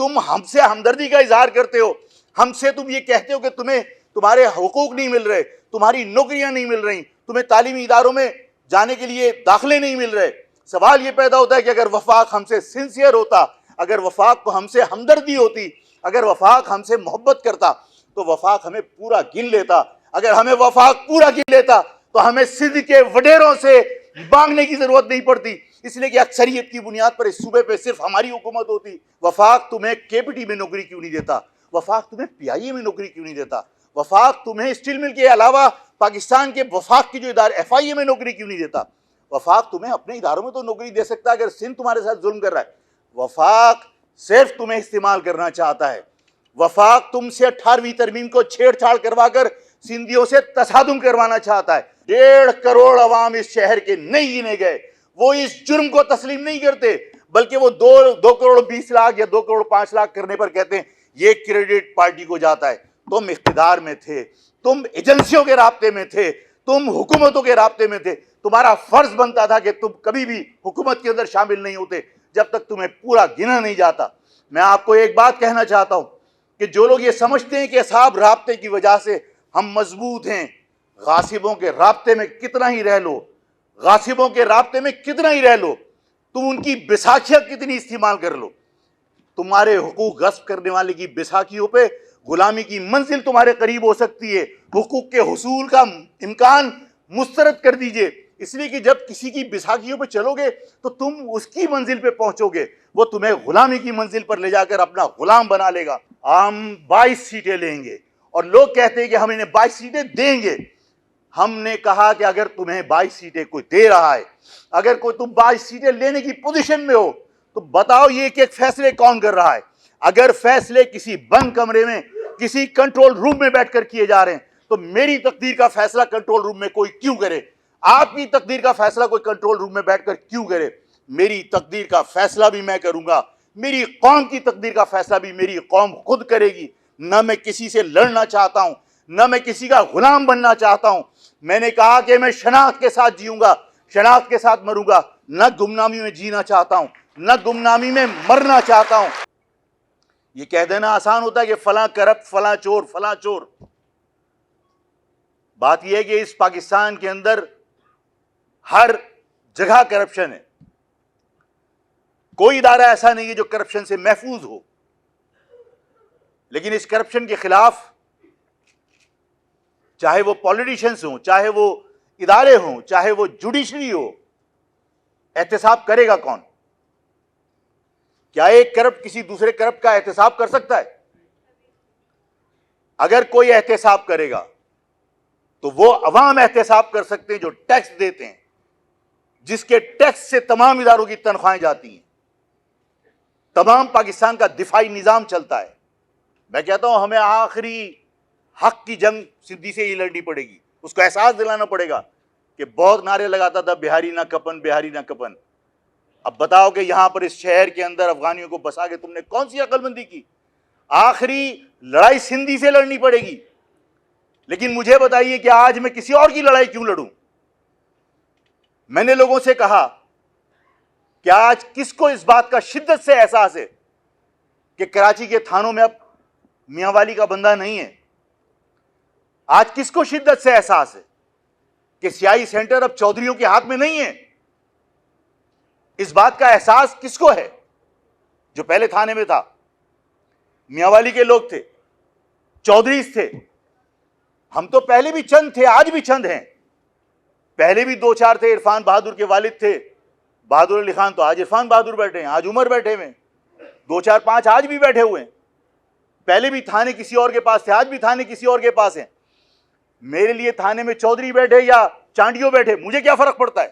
تم ہم سے ہمدردی کا اظہار کرتے ہو, ہم سے تم یہ کہتے ہو کہ تمہیں تمہارے حقوق نہیں مل رہے, تمہاری نوکریاں نہیں مل رہی, تمہیں تعلیمی اداروں میں جانے کے لیے داخلے نہیں مل رہے. سوال یہ پیدا ہوتا ہے کہ اگر وفاق ہم سے سنسیئر ہوتا, اگر وفاق کو ہم سے ہمدردی ہوتی, اگر وفاق ہم سے محبت کرتا تو وفاق ہمیں پورا گن لیتا. اگر ہمیں وفاق پورا گن لیتا تو ہمیں صدق کے وڈیروں سے مانگنے کی ضرورت نہیں پڑتی, اس لیے کہ اکثریت کی بنیاد پر اس صوبے پہ صرف ہماری حکومت ہوتی. وفاق تمہیں KPT میں نوکری کیوں نہیں دیتا؟ وفاق تمہیں PIA میں نوکری کیوں نہیں دیتا؟ وفاق تمہیں اسٹیل مل کے علاوہ پاکستان کے وفاق کی جو ادارے FIA میں نوکری کیوں نہیں دیتا؟ وفاق تمہیں اپنے اداروں میں تو نوکری دے سکتا ہے اگر سندھ تمہارے ساتھ ظلم کر رہا ہے. وفاق صرف تمہیں استعمال کرنا چاہتا ہے. وفاق تم سے 18ویں ترمیم کو چھیڑ چھاڑ کروا کر سندھیوں سے تصادم کروانا چاہتا ہے. 1.5 کروڑ عوام اس شہر کے نہیں گنے گئے, وہ اس جرم کو تسلیم نہیں کرتے, بلکہ وہ 2 کروڑ 20 لاکھ یا 2 کروڑ 5 لاکھ کرنے پر کہتے ہیں یہ کریڈٹ پارٹی کو جاتا ہے. تم اقتدار میں تھے, تم ایجنسیوں کے رابطے میں تھے, تم حکومتوں کے رابطے میں تھے. تمہارا فرض بنتا تھا کہ تم کبھی بھی حکومت کے اندر شامل نہیں ہوتے جب تک تمہیں پورا گنا نہیں جاتا. میں آپ کو ایک بات کہنا چاہتا ہوں کہ جو لوگ یہ سمجھتے ہیں کہ اصحاب رابطے کی وجہ سے ہم مضبوط ہیں, غاصبوں کے رابطے میں کتنا ہی رہ لو, غاصبوں کے رابطے میں کتنا ہی رہ لو, تم ان کی بیساکھیاں کتنی استعمال کر لو, تمہارے حقوق غصب کرنے والے کی بیساکھیوں پہ غلامی کی منزل تمہارے قریب ہو سکتی ہے. حقوق کے حصول کا امکان مسترد کر دیجئے, اس لیے کہ جب کسی کی بیساکھیوں پہ چلو گے تو تم اس کی منزل پہ پہنچو گے, وہ تمہیں غلامی کی منزل پر لے جا کر اپنا غلام بنا لے گا. ہم 22 سیٹیں لیں گے اور لوگ کہتے ہیں کہ ہم انہیں 22 سیٹیں دیں گے. ہم نے کہا کہ اگر تمہیں 22 سیٹیں کوئی دے رہا ہے, اگر کوئی تم 22 سیٹیں لینے کی پوزیشن میں ہو تو بتاؤ یہ کہ فیصلے کون کر رہا ہے. اگر فیصلے کسی بند کمرے میں کسی کنٹرول روم میں بیٹھ کر کیے جا رہے ہیں تو میری تقدیر کا فیصلہ کنٹرول روم میں کوئی کیوں کرے؟ آپ کی تقدیر کا فیصلہ کوئی کنٹرول روم میں بیٹھ کر کیوں کرے؟ میری تقدیر کا فیصلہ بھی میں کروں گا, میری قوم کی تقدیر کا فیصلہ بھی میری قوم خود کرے گی. نہ میں کسی سے لڑنا چاہتا ہوں, نہ میں کسی کا غلام بننا چاہتا ہوں. میں نے کہا کہ میں شناخت کے ساتھ جیوں گا, شناخت کے ساتھ مروں گا. نہ گمنامی میں جینا چاہتا ہوں, نہ گمنامی میں مرنا چاہتا ہوں. یہ کہہ دینا آسان ہوتا ہے کہ فلاں کرپٹ, فلاں چور, فلاں چور. بات یہ ہے کہ اس پاکستان کے اندر ہر جگہ کرپشن ہے. کوئی ادارہ ایسا نہیں ہے جو کرپشن سے محفوظ ہو. لیکن اس کرپشن کے خلاف چاہے وہ پولیٹیشنز ہوں, چاہے وہ ادارے ہوں, چاہے وہ جوڈیشری ہو, احتساب کرے گا کون؟ کیا ایک کرپٹ کسی دوسرے کرپٹ کا احتساب کر سکتا ہے؟ اگر کوئی احتساب کرے گا تو وہ عوام احتساب کر سکتے ہیں جو ٹیکس دیتے ہیں, جس کے ٹیکس سے تمام اداروں کی تنخواہیں جاتی ہیں, تمام پاکستان کا دفاعی نظام چلتا ہے. میں کہتا ہوں ہمیں آخری حق کی جنگ سدھی سے ہی لڑنی پڑے گی. اس کو احساس دلانا پڑے گا کہ بہت نعرے لگاتا تھا بہاری نہ کپن, بہاری نہ کپن. اب بتاؤ کہ یہاں پر اس شہر کے اندر افغانیوں کو بسا کے تم نے کون سی عقل مندی کی؟ آخری لڑائی سندھی سے لڑنی پڑے گی. لیکن مجھے بتائیے کہ آج میں کسی اور کی لڑائی کیوں لڑوں؟ میں نے لوگوں سے کہا کہ آج کس کو اس بات کا شدت سے احساس ہے کہ کراچی کے تھانوں میں اب میاں والی کا بندہ نہیں ہے؟ آج کس کو شدت سے احساس ہے کہ سیائی سینٹر اب چودھریوں کے ہاتھ میں نہیں ہے؟ اس بات کا احساس کس کو ہے؟ جو پہلے تھانے میں تھا میاں والی کے لوگ تھے, چودھریز تھے. ہم تو پہلے بھی چند تھے, آج بھی چند ہیں. پہلے بھی 2-4 تھے. عرفان بہادر کے والد تھے بہادر علی خان, تو آج عرفان بہادر بیٹھے ہیں, آج عمر بیٹھے ہوئے ہیں. 2-4-5 آج بھی بیٹھے ہوئے ہیں. پہلے بھی تھانے کسی اور کے پاس تھے, آج بھی تھانے کسی اور کے پاس ہیں. میرے لیے تھانے میں چودھری بیٹھے یا چانڈیوں بیٹھے, مجھے کیا فرق پڑتا ہے؟